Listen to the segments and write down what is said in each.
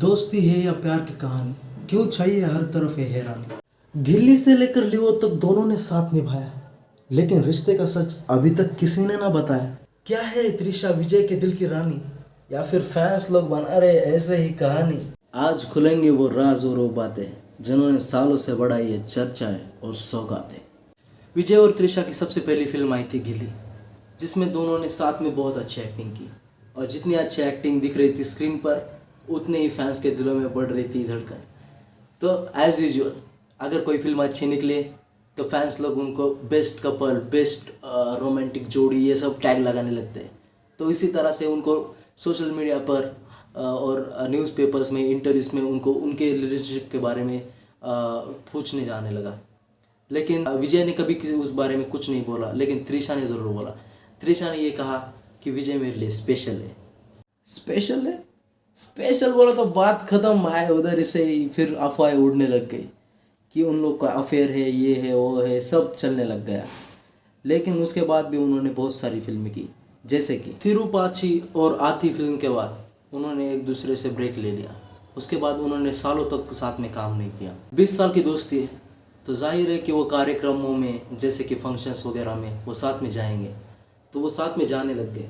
दोस्ती है या प्यार की कहानी, क्यों चाहिए हर तरफ ये हैरानी। गिल्ली से लेकर लियो तक दोनों ने साथ निभाया, लेकिन रिश्ते का सच अभी तक किसी ने ना बताया। क्या है त्रिशा विजय के दिल की रानी, या फिर फैंस लोग बना रहे ऐसे ही कहानी। आज खुलेंगे वो राज और वो बातें जिन्होंने सालों से बढ़ाई है चर्चाएं और सौगातें। विजय और त्रिशा की सबसे पहली फिल्म आई थी गिल्ली, जिसमें दोनों ने साथ में बहुत अच्छी एक्टिंग की, और जितनी अच्छी एक्टिंग दिख रही थी स्क्रीन पर उतने ही फैंस के दिलों में बढ़ रही थी धड़कन। तो एज यूजुअल अगर कोई फिल्म अच्छी निकले तो फैंस लोग उनको बेस्ट कपल, बेस्ट रोमांटिक जोड़ी, ये सब टैग लगाने लगते हैं। तो इसी तरह से उनको सोशल मीडिया पर और न्यूज़पेपर्स में, इंटरव्यूज में उनको उनके रिलेशनशिप के बारे में पूछने जाने लगा। लेकिन विजय ने कभी किसी उस बारे में कुछ नहीं बोला, लेकिन त्रिशा ने ज़रूर बोला। त्रिशा ने ये कहा कि विजय मेरे लिए स्पेशल है। स्पेशल है, स्पेशल बोला तो बात ख़त्म है। उधर से ही फिर अफवाहें उड़ने लग गई कि उन लोग का अफेयर है, ये है, वो है, सब चलने लग गया। लेकिन उसके बाद भी उन्होंने बहुत सारी फिल्में की, जैसे कि तिरुपाची और आती फिल्म के बाद उन्होंने एक दूसरे से ब्रेक ले लिया। उसके बाद उन्होंने सालों तक साथ में काम नहीं किया। 20 साल की दोस्ती है तो जाहिर है कि वो कार्यक्रमों में, जैसे कि फंक्शंस वगैरह में, वो साथ में जाएंगे। तो वो साथ में जाने लग गए।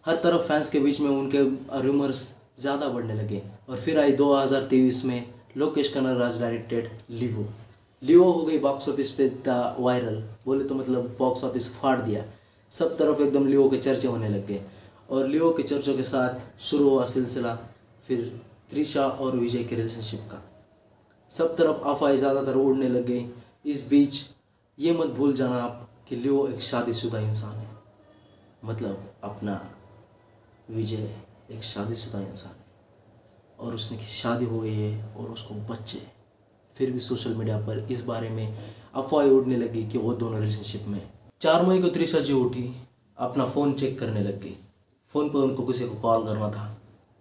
हर तरफ फैंस के बीच में उनके रूमर्स ज़्यादा बढ़ने लगे। और फिर आई 2023 में लोकेश कनगराज डायरेक्टेड लिवो। लिवो हो गई बॉक्स ऑफिस पे वायरल, बोले तो मतलब बॉक्स ऑफिस फाड़ दिया। सब तरफ एकदम लिवो के चर्चे होने लग गए। और लिवो के चर्चों के साथ शुरू हुआ सिलसिला फिर त्रिशा और विजय के रिलेशनशिप का। सब तरफ अफवाहें ज़्यादातर उड़ने लग गई। इस बीच ये मत भूल जाना आप कि लिवो एक शादीशुदा इंसान है। मतलब अपना विजय एक शादीशुदा इंसान है और उसने की शादी हो गई है और उसको बच्चे। फिर भी सोशल मीडिया पर इस बारे में अफवाहें उड़ने लगी कि वो दोनों रिलेशनशिप में। 4 मई को त्रिशा जी उठी, अपना फ़ोन चेक करने लग गई। फ़ोन पर उनको किसी को कॉल करना था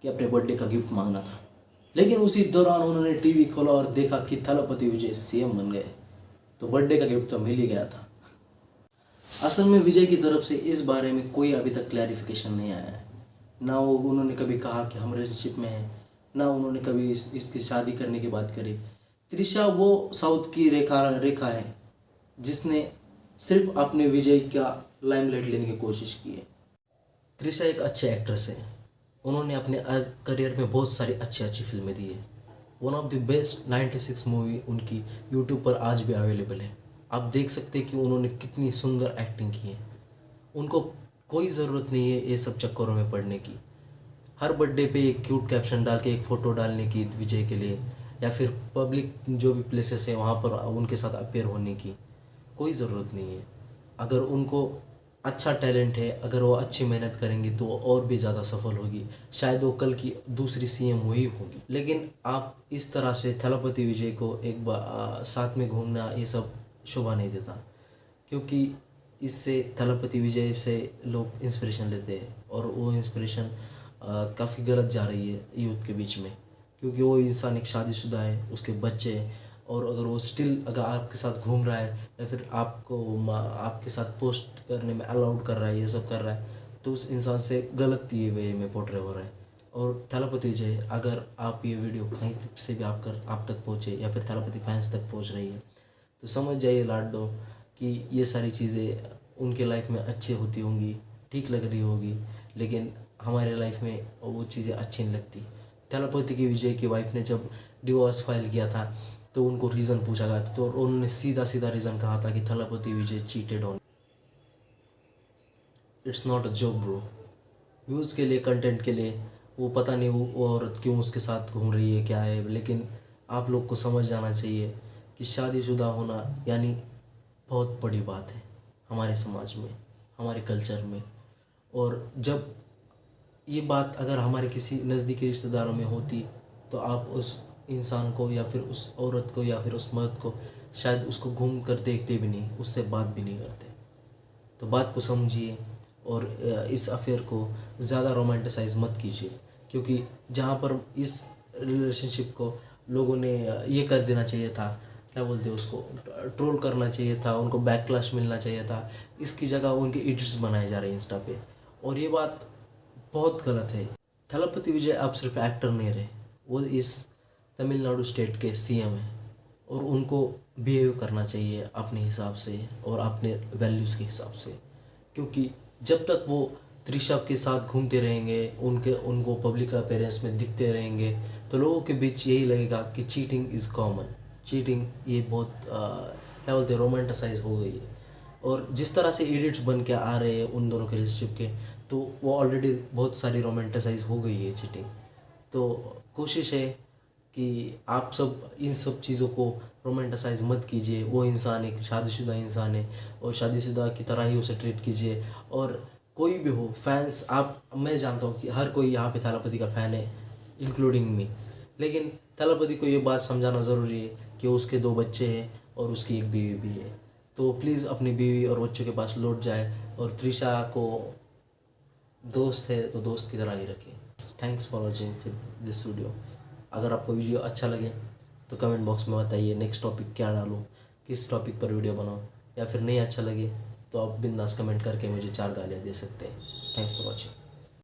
कि अपने बर्थडे का गिफ्ट मांगना था। लेकिन उसी दौरान उन्होंने टीवी खोला और देखा कि थलपति विजय सीएम बन गए। तो बर्थडे का गिफ्ट तो मिल ही गया था। असल में विजय की तरफ से इस बारे में कोई अभी तक क्लैरिफिकेशन नहीं आया है। ना वो उन्होंने कभी कहा कि हम रिलेशनशिप में हैं, ना उन्होंने कभी इसकी शादी करने की बात करी। त्रिशा वो साउथ की रेखा है जिसने सिर्फ अपने विजय का लाइमलाइट लेने की कोशिश की है। त्रिशा एक अच्छे एक्ट्रेस है। उन्होंने अपने करियर में बहुत सारी अच्छी फिल्में दी है। One of the best 96 movie उनकी यूट्यूब पर आज भी अवेलेबल है। आप देख सकते हैं कि उन्होंने कितनी सुंदर एक्टिंग की है। उनको कोई ज़रूरत नहीं है ये सब चक्करों में पड़ने की। हर बर्थडे पे एक क्यूट कैप्शन डाल के एक फ़ोटो डालने की विजय के लिए, या फिर पब्लिक जो भी प्लेसेस है वहाँ पर उनके साथ अपेयर होने की कोई ज़रूरत नहीं है। अगर उनको अच्छा टैलेंट है, अगर वो अच्छी मेहनत करेंगी तो और भी ज़्यादा सफल होगी। शायद वो कल की दूसरी सीएम हुई होगी। लेकिन आप इस तरह से थलपति विजय को एक बार साथ में घूमना, ये सब शोभा नहीं देता, क्योंकि इससे थलपति विजय से लोग इंस्पिरेशन लेते हैं और वो इंस्पिरेशन काफ़ी गलत जा रही है यूथ के बीच में। क्योंकि वो इंसान एक शादीशुदा है, उसके बच्चे हैं, और अगर वो स्टिल अगर आपके साथ घूम रहा है या फिर आपको आपके साथ पोस्ट करने में अलाउड कर रहा है, ये सब कर रहा है, तो उस इंसान से गलत ये वे में पोर्ट्रे हो रहा है। और थलपति विजय, अगर आप ये वीडियो कहीं से भी आप तक पहुँचे या फिर थलपति फैंस तक पहुँच रही है, तो समझ जाइए लाडो कि ये सारी चीज़ें उनके लाइफ में अच्छी होती होंगी, ठीक लग रही होगी, लेकिन हमारे लाइफ में वो चीज़ें अच्छी नहीं लगती। थलपति की विजय की वाइफ ने जब डिवोर्स फाइल किया था तो उनको रीज़न पूछा गया था, तो उन्होंने सीधा रीज़न कहा था कि Thalapathy Vijay cheated on. It's not a job bro. Views के लिए, कंटेंट के लिए वो पता नहीं वो औरत क्यों उसके साथ घूम रही है, क्या है, लेकिन आप लोग को समझ जाना चाहिए कि शादीशुदा होना यानी बहुत बड़ी बात है हमारे समाज में, हमारे कल्चर में। और जब ये बात अगर हमारे किसी नज़दीकी रिश्तेदारों में होती तो आप उस इंसान को या फिर उस औरत को या फिर उस मर्द को शायद उसको घूम कर देखते भी नहीं, उससे बात भी नहीं करते। तो बात को समझिए और इस अफेयर को ज़्यादा रोमांटिसाइज मत कीजिए, क्योंकि जहाँ पर इस रिलेशनशिप को लोगों ने ये कर देना चाहिए था, क्या बोलते हैं उसको, ट्रोल करना चाहिए था, उनको बैकलैश मिलना चाहिए था, इसकी जगह उनके एडिट्स बनाए जा रहे हैं इंस्टा पे, और ये बात बहुत गलत है। थलपति विजय अब सिर्फ एक्टर नहीं रहे, वो इस तमिलनाडु स्टेट के सीएम हैं और उनको बिहेव करना चाहिए अपने हिसाब से और अपने वैल्यूज़ के हिसाब से, क्योंकि जब तक वो त्रिशा के साथ घूमते रहेंगे, उनको पब्लिक अपेयरेंस में दिखते रहेंगे, तो लोगों के बीच यही लगेगा कि चीटिंग इज़ कॉमन, चीटिंग ये बहुत क्या बोलते हैं, रोमांटिसाइज हो गई है। और जिस तरह से एडिट्स बन के आ रहे हैं उन दोनों के रिलेशनशिप के, तो वो ऑलरेडी बहुत सारी रोमांटिसाइज हो गई है चीटिंग। तो कोशिश है कि आप सब इन सब चीज़ों को रोमांटिसाइज मत कीजिए। वो इंसान एक शादीशुदा इंसान है और शादीशुदा की तरह ही उसे ट्रीट कीजिए। और कोई भी हो फैंस, मैं जानता हूँ कि हर कोई यहाँ पे थलापति का फ़ैन है, इंक्लूडिंग मी, लेकिन थलापति को ये बात समझाना ज़रूरी है कि उसके 2 बच्चे हैं और उसकी एक बीवी भी है। तो प्लीज़ अपनी बीवी और बच्चों के पास लौट जाए और त्रिशा को दोस्त है तो दोस्त की तरह ही रखें। Thanks for watching this video. अगर आपको वीडियो अच्छा लगे तो कमेंट बॉक्स में बताइए नेक्स्ट टॉपिक क्या डालूँ, किस टॉपिक पर वीडियो बनाऊँ, या फिर नहीं अच्छा लगे तो आप बिंदास कमेंट करके मुझे 4 गालियाँ दे सकते हैं। Thanks for watching.